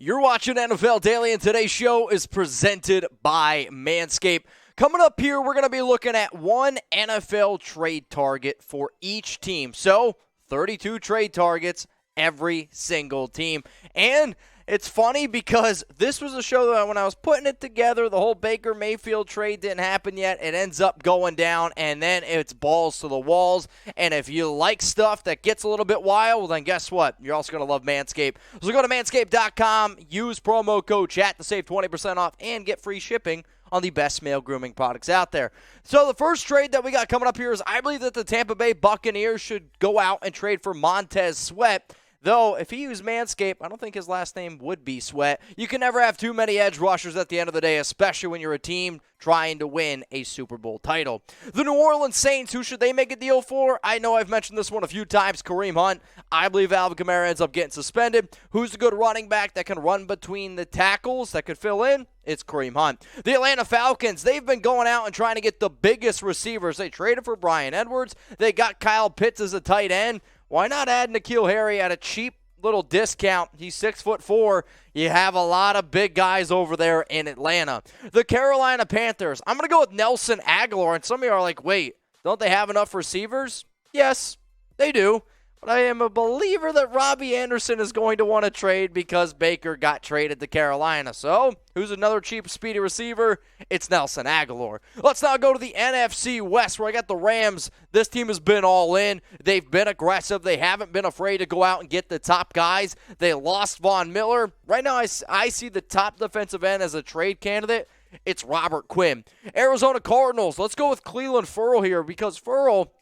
You're watching NFL Daily, and today's show is presented by Manscaped. Coming up here, we're going to be looking at one NFL trade target for each team. So, 32 trade targets, every single team. And it's funny because this was a show that when I was putting it together, the whole Baker Mayfield trade didn't happen yet. It ends up going down, and then it's balls to the walls. And if you like stuff that gets a little bit wild, well, then guess what? You're also going to love Manscaped. So go to manscaped.com, use promo code CHAT to save 20% off and get free shipping on the best male grooming products out there. So the first trade that we got coming up here is I believe that the Tampa Bay Buccaneers should go out and trade for Montez Sweat. Though, if he used Manscaped, I don't think his last name would be Sweat. You can never have too many edge rushers at the end of the day, especially when you're a team trying to win a Super Bowl title. The New Orleans Saints, who should they make a deal for? I know I've mentioned this one a few times, Kareem Hunt. I believe Alvin Kamara ends up getting suspended. Who's a good running back that can run between the tackles, that could fill in? It's Kareem Hunt. The Atlanta Falcons, they've been going out and trying to get the biggest receivers. They traded for Bryan Edwards. They got Kyle Pitts as a tight end. Why not add N'Keal Harry at a cheap little discount? He's 6'4". You have a lot of big guys over there in Atlanta. The Carolina Panthers, I'm going to go with Nelson Agholor. And some of you are like, wait, don't they have enough receivers? Yes, they do. But I am a believer that Robbie Anderson is going to want to trade because Baker got traded to Carolina. So, who's another cheap, speedy receiver? It's Nelson Agholor. Let's now go to the NFC West, where I got the Rams. This team has been all in. They've been aggressive. They haven't been afraid to go out and get the top guys. They lost Von Miller. Right now, I see the top defensive end as a trade candidate. It's Robert Quinn. Arizona Cardinals. Let's go with Clelin Ferrell here because Ferrell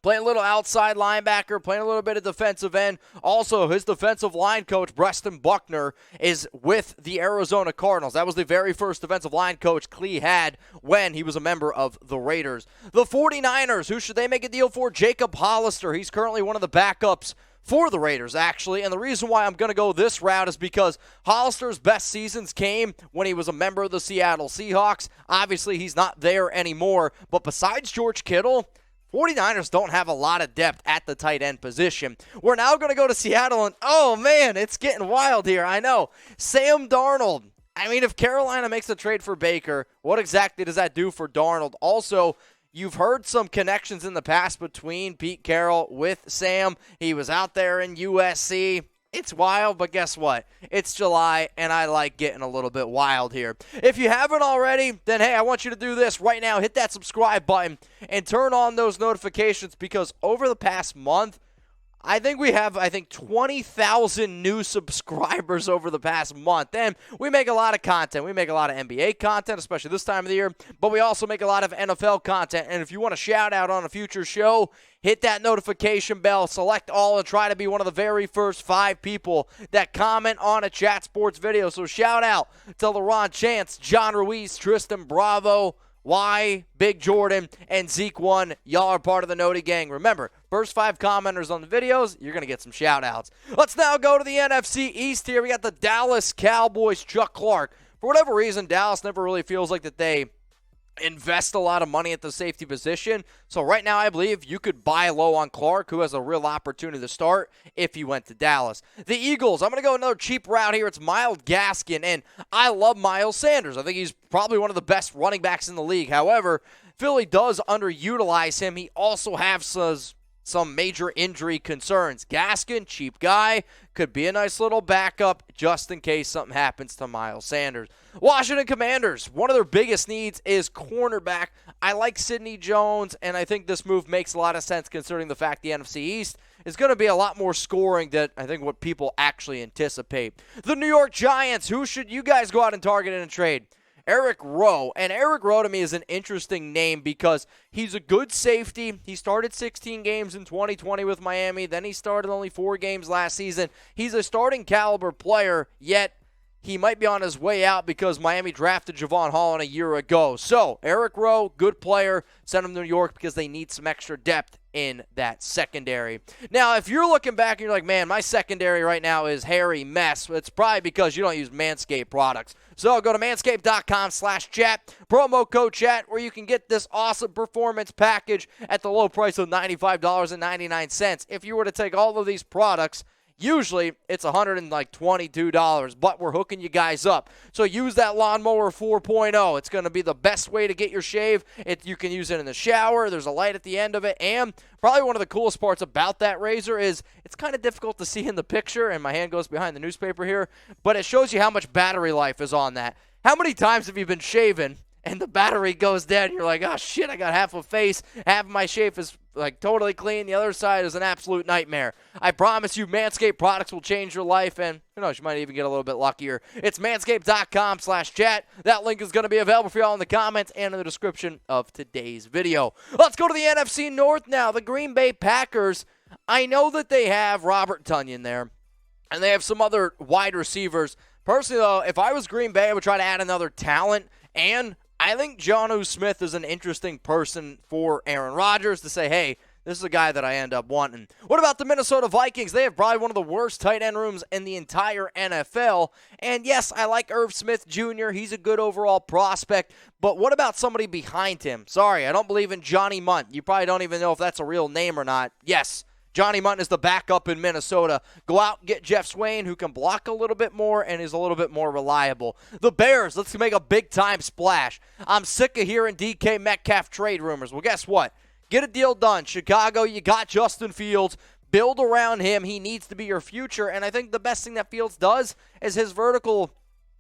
playing a little outside linebacker, playing a little bit of defensive end. Also, his defensive line coach, Preston Buckner, is with the Arizona Cardinals. That was the very first defensive line coach Clee had when he was a member of the Raiders. The 49ers, who should they make a deal for? Jacob Hollister. He's currently one of the backups for the Raiders, actually. And the reason why I'm going to go this route is because Hollister's best seasons came when he was a member of the Seattle Seahawks. Obviously, he's not there anymore. But besides George Kittle, 49ers don't have a lot of depth at the tight end position. We're now going to go to Seattle, and oh man, it's getting wild here. I know. Sam Darnold. I mean, if Carolina makes a trade for Baker, what exactly does that do for Darnold? Also, you've heard some connections in the past between Pete Carroll with Sam. He was out there in USC. It's wild, but guess what? It's July, and I like getting a little bit wild here. If you haven't already, then hey, I want you to do this right now. Hit that subscribe button and turn on those notifications because over the past month, I think we have 20,000 new subscribers over the past month. And we make a lot of content. We make a lot of NBA content, especially this time of the year. But we also make a lot of NFL content. And if you want a shout out on a future show, hit that notification bell, select all, and try to be one of the very first 5 people that comment on a Chat Sports video. So shout out to LaRon Chance, John Ruiz, Tristan Bravo, Y, Big Jordan, and Zeke 1. Y'all are part of the Noti gang. Remember, first 5 commenters on the videos, you're going to get some shout-outs. Let's now go to the NFC East here. We got the Dallas Cowboys, Chuck Clark. For whatever reason, Dallas never really feels like that they invest a lot of money at the safety position. So right now, I believe you could buy low on Clark, who has a real opportunity to start if he went to Dallas. The Eagles, I'm going to go another cheap route here. It's Myles Gaskin, and I love Miles Sanders. I think he's probably one of the best running backs in the league. However, Philly does underutilize him. He also has some major injury concerns. Gaskin, cheap guy, could be a nice little backup just in case something happens to Miles Sanders. Washington Commanders, one of their biggest needs is cornerback. I like Sidney Jones, and I think this move makes a lot of sense considering the fact the NFC East is going to be a lot more scoring than I think what people actually anticipate. The New York Giants, who should you guys go out and target in a trade? Eric Rowe. And Eric Rowe to me is an interesting name because he's a good safety. He started 16 games in 2020 with Miami. Then he started only 4 games last season. He's a starting caliber player, yet he might be on his way out because Miami drafted Javon Holland a year ago. So, Eric Rowe, good player. Send him to New York because they need some extra depth in that secondary. Now, if you're looking back and you're like, man, my secondary right now is hairy mess, it's probably because you don't use Manscaped products. So go to manscaped.com/chat, promo code chat, where you can get this awesome performance package at the low price of $95.99. If you were to take all of these products, Usually, it's $122, but we're hooking you guys up. So use that Lawnmower 4.0. It's going to be the best way to get your shave. You can use it in the shower. There's a light at the end of it. And probably one of the coolest parts about that razor is it's kind of difficult to see in the picture, and my hand goes behind the newspaper here, but it shows you how much battery life is on that. How many times have you been shaving and the battery goes dead, and you're like, oh, shit, I got half a face. Half of my shave is, like, totally clean. The other side is an absolute nightmare. I promise you, Manscaped products will change your life, and who knows, you might even get a little bit luckier. It's manscaped.com/chat. That link is going to be available for y'all in the comments and in the description of today's video. Let's go to the NFC North now. The Green Bay Packers, I know that they have Robert Tonyan there, and they have some other wide receivers. Personally, though, if I was Green Bay, I would try to add another talent, and I think Jonnu Smith is an interesting person for Aaron Rodgers to say, hey, this is a guy that I end up wanting. What about the Minnesota Vikings? They have probably one of the worst tight end rooms in the entire NFL. And yes, I like Irv Smith Jr. He's a good overall prospect. But what about somebody behind him? Sorry, I don't believe in Johnny Munt. You probably don't even know if that's a real name or not. Yes, Johnny Munt is the backup in Minnesota. Go out and get Geoff Swaim, who can block a little bit more and is a little bit more reliable. The Bears, let's make a big-time splash. I'm sick of hearing DK Metcalf trade rumors. Well, guess what? Get a deal done. Chicago, you got Justin Fields. Build around him. He needs to be your future. And I think the best thing that Fields does is his vertical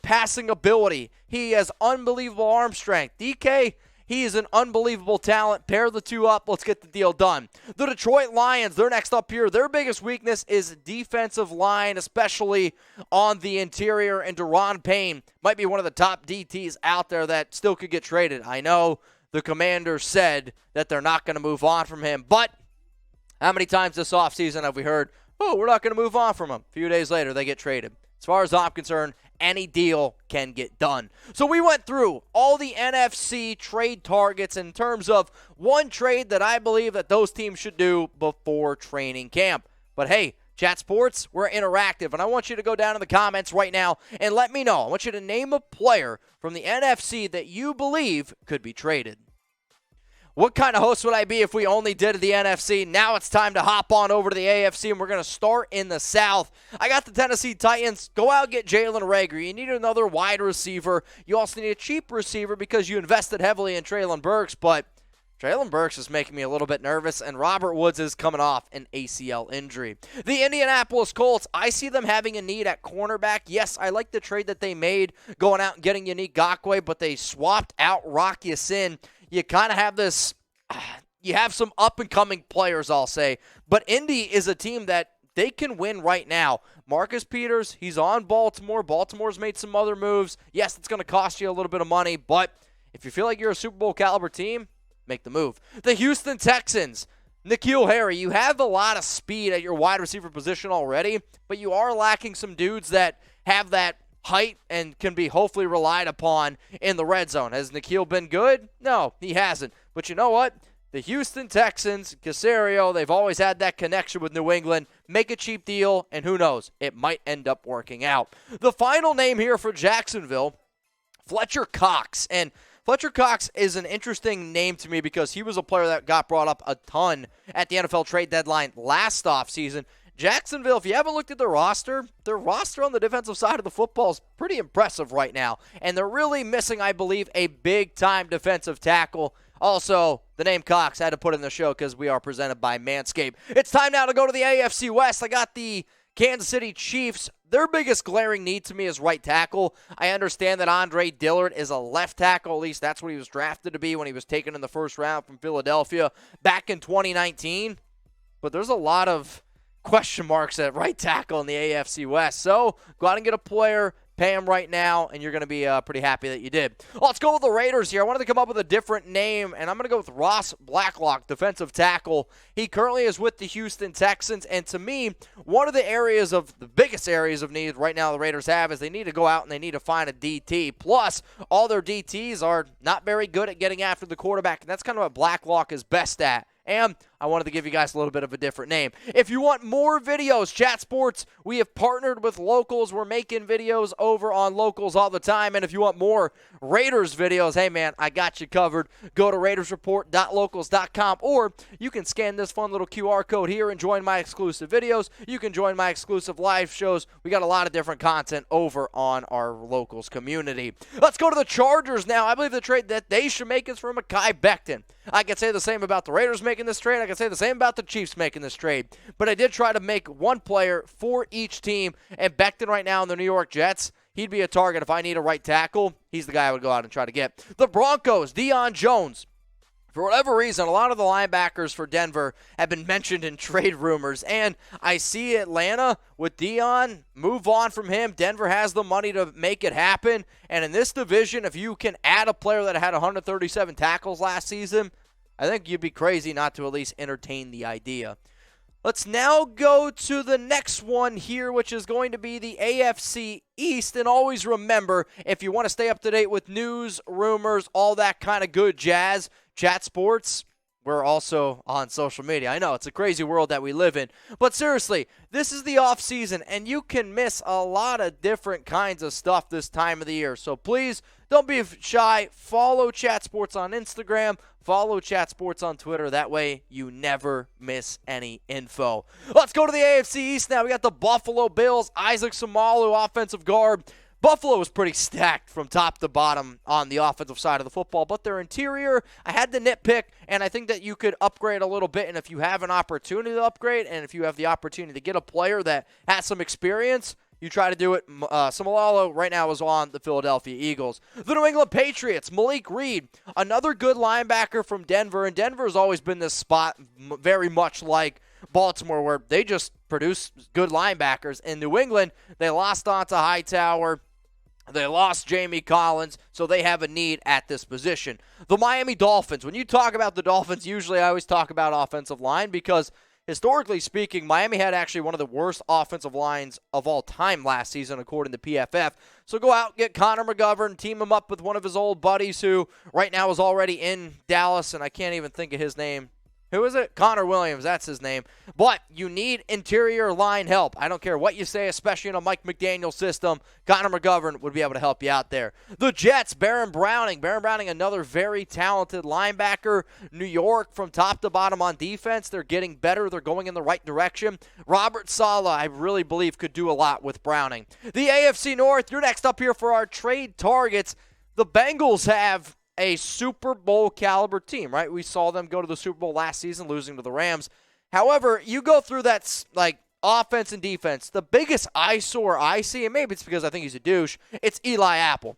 passing ability. He has unbelievable arm strength. DK, he is an unbelievable talent. Pair the two up. Let's get the deal done. The Detroit Lions, they're next up here. Their biggest weakness is defensive line, especially on the interior. And Daron Payne might be one of the top DTs out there that still could get traded. I know the Commanders said that they're not going to move on from him. But how many times this offseason have we heard, oh, we're not going to move on from him? A few days later, they get traded. As far as I'm concerned, any deal can get done. So we went through all the NFC trade targets in terms of one trade that I believe that those teams should do before training camp. But hey, Chat Sports, we're interactive, and I want you to go down in the comments right now and let me know. I want you to name a player from the NFC that you believe could be traded. What kind of host would I be if we only did the NFC? Now it's time to hop on over to the AFC, and we're going to start in the South. I got the Tennessee Titans. Go out and get Jalen Reagor. You need another wide receiver. You also need a cheap receiver because you invested heavily in Treylon Burks, but Treylon Burks is making me a little bit nervous, and Robert Woods is coming off an ACL injury. The Indianapolis Colts, I see them having a need at cornerback. Yes, I like the trade that they made going out and getting Yannick Ngakoue, but they swapped out Rock Ya-Sin. You kind of have this, you have some up-and-coming players, I'll say. But Indy is a team that they can win right now. Marcus Peters, he's on Baltimore. Baltimore's made some other moves. Yes, it's going to cost you a little bit of money, but if you feel like you're a Super Bowl caliber team, make the move. The Houston Texans, N'Keal Harry, you have a lot of speed at your wide receiver position already, but you are lacking some dudes that have that height and can be hopefully relied upon in the red zone. Has N'Keal been good? No, he hasn't. But you know what? The Houston Texans, Caserio, they've always had that connection with New England. Make a cheap deal, and who knows? It might end up working out. The final name here for Jacksonville, Fletcher Cox. And Fletcher Cox is an interesting name to me because he was a player that got brought up a ton at the NFL trade deadline last offseason. Jacksonville, if you haven't looked at their roster on the defensive side of the football is pretty impressive right now. And they're really missing, I believe, a big-time defensive tackle. Also, the name Cox, I had to put in the show because we are presented by Manscaped. It's time now to go to the AFC West. I got the Kansas City Chiefs. Their biggest glaring need to me is right tackle. I understand that Andre Dillard is a left tackle. At least that's what he was drafted to be when he was taken in the first round from Philadelphia back in 2019. But there's a lot of question marks at right tackle in the AFC West. So go out and get a player, pay him right now, and you're going to be pretty happy that you did. Let's go with the Raiders here. I wanted to come up with a different name, and I'm going to go with Ross Blacklock, defensive tackle. He currently is with the Houston Texans, and to me, one of the biggest areas of need right now the Raiders have is they need to go out and they need to find a DT. Plus, all their DTs are not very good at getting after the quarterback, and that's kind of what Blacklock is best at. And I wanted to give you guys a little bit of a different name. If you want more videos, Chat Sports, we have partnered with Locals. We're making videos over on Locals all the time. And if you want more Raiders videos, hey, man, I got you covered. Go to RaidersReport.locals.com, or you can scan this fun little QR code here and join my exclusive videos. You can join my exclusive live shows. We got a lot of different content over on our Locals community. Let's go to the Chargers now. I believe the trade that they should make is for Mekhi Becton. I could say the same about the Raiders making this trade. I could say the same about the Chiefs making this trade. But I did try to make one player for each team, and Becton right now in the New York Jets, he'd be a target if I need a right tackle. He's the guy I would go out and try to get. The Broncos, Deion Jones. For whatever reason, a lot of the linebackers for Denver have been mentioned in trade rumors, and I see Atlanta with Deion move on from him. Denver has the money to make it happen, and in this division, if you can add a player that had 137 tackles last season, I think you'd be crazy not to at least entertain the idea. Let's now go to the next one here, which is going to be the AFC East. And always remember, if you want to stay up to date with news, rumors, all that kind of good jazz, Chat Sports, we're also on social media. I know, it's a crazy world that we live in. But seriously, this is the off season, and you can miss a lot of different kinds of stuff this time of the year. So please, don't be shy. Follow Chat Sports on Instagram. Follow Chat Sports on Twitter. That way you never miss any info. Let's go to the AFC East now. We got the Buffalo Bills, Isaac Seumalo, offensive guard. Buffalo was pretty stacked from top to bottom on the offensive side of the football, but their interior, I had to nitpick, and I think that you could upgrade a little bit, and if you have an opportunity to upgrade, and if you have the opportunity to get a player that has some experience, you try to do it. Seumalo right now is on the Philadelphia Eagles. The New England Patriots, Malik Reed, another good linebacker from Denver, and Denver has always been this spot very much like Baltimore where they just produce good linebackers. In New England, they lost Donta Hightower. They lost Jamie Collins, so they have a need at this position. The Miami Dolphins, when you talk about the Dolphins, usually I always talk about offensive line because historically speaking, Miami had actually one of the worst offensive lines of all time last season, according to PFF. So go out, get Connor McGovern, team him up with one of his old buddies who right now is already in Dallas, and I can't even think of his name. Who is it? Connor Williams, that's his name. But you need interior line help. I don't care what you say, especially in a Mike McDaniel system. Connor McGovern would be able to help you out there. The Jets, Baron Browning. Baron Browning, another very talented linebacker. New York, from top to bottom on defense, they're getting better. They're going in the right direction. Robert Saleh, I really believe, could do a lot with Browning. The AFC North, you're next up here for our trade targets. The Bengals have a Super Bowl caliber team, right? We saw them go to the Super Bowl last season, losing to the Rams. However, you go through that offense and defense. The biggest eyesore I see, and maybe it's because I think he's a douche, it's Eli Apple.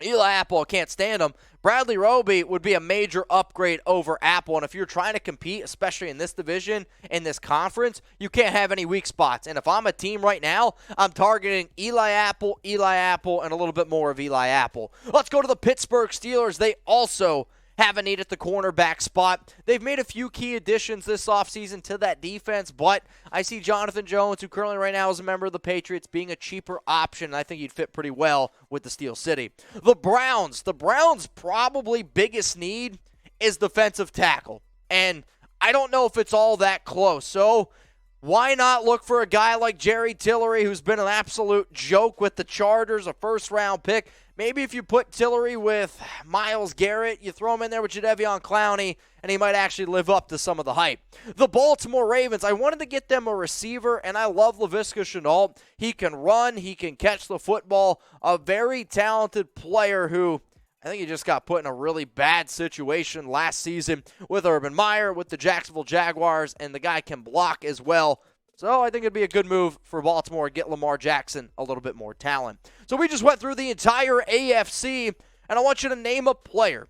Eli Apple, I can't stand him. Bradley Roby would be a major upgrade over Apple, and if you're trying to compete, especially in this division, in this conference, you can't have any weak spots. And if I'm a team right now, I'm targeting Eli Apple, and a little bit more of Eli Apple. Let's go to the Pittsburgh Steelers. They also have a need at the cornerback spot. They've made a few key additions this offseason to that defense, but I see Jonathan Jones, who currently right now is a member of the Patriots, being a cheaper option, and I think he'd fit pretty well with the Steel City. The Browns probably biggest need is defensive tackle, and I don't know if it's all that close, so why not look for a guy like Jerry Tillery, who's been an absolute joke with the Chargers, a first-round pick. Maybe if you put Tillery with Myles Garrett, you throw him in there with Jadeveon Clowney, and he might actually live up to some of the hype. The Baltimore Ravens, I wanted to get them a receiver, and I love Laviska Shenault. He can run, he can catch the football, a very talented player who I think he just got put in a really bad situation last season with Urban Meyer, with the Jacksonville Jaguars, and the guy can block as well. So I think it'd be a good move for Baltimore to get Lamar Jackson a little bit more talent. So we just went through the entire AFC, and I want you to name a player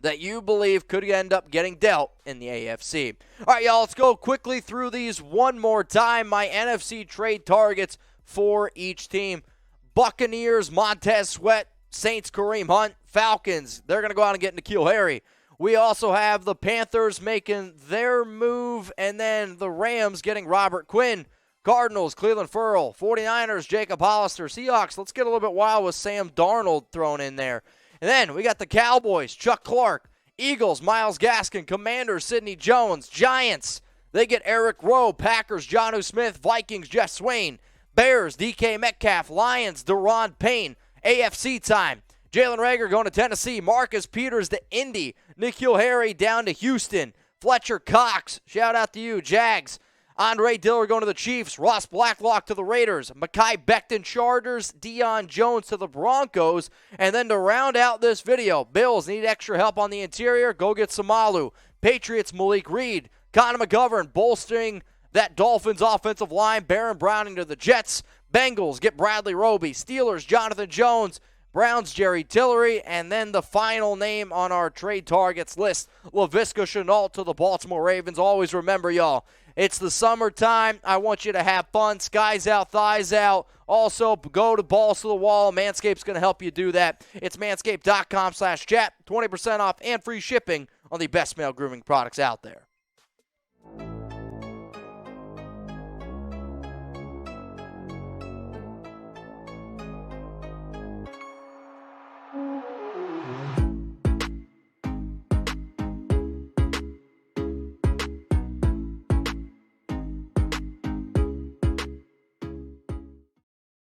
that you believe could end up getting dealt in the AFC. All right, y'all, let's go quickly through these one more time. My NFC trade targets for each team. Buccaneers, Montez Sweat. Saints, Kareem Hunt. Falcons, they're going to go out and get N'Keal Harry. We also have the Panthers making their move, and then the Rams getting Robert Quinn. Cardinals, Clelin Ferrell. 49ers, Jacob Hollister. Seahawks, let's get a little bit wild with Sam Darnold thrown in there. And then we got the Cowboys, Chuck Clark. Eagles, Myles Gaskin. Commanders, Sidney Jones. Giants, they get Eric Rowe. Packers, Jonnu Smith. Vikings, Geoff Swaim. Bears, DK Metcalf. Lions, Daron Payne. AFC time. Jalen Reagor going to Tennessee. Marcus Peters to Indy. N'Keal Harry down to Houston. Fletcher Cox, shout out to you. Jags. Andre Diller going to the Chiefs. Ross Blacklock to the Raiders. Mekhi Becton Chargers. Deion Jones to the Broncos. And then to round out this video, Bills need extra help on the interior. Go get Samalu. Patriots, Malik Reed. Connor McGovern bolstering that Dolphins offensive line. Baron Browning to the Jets. Bengals get Bradley Roby. Steelers, Jonathan Jones. Browns, Jerry Tillery. And then the final name on our trade targets list, Laviska Shenault to the Baltimore Ravens. Always remember, y'all, it's the summertime. I want you to have fun. Skies out, thighs out. Also, go to balls to the wall. Manscaped's going to help you do that. It's manscaped.com/chat. 20% off and free shipping on the best male grooming products out there.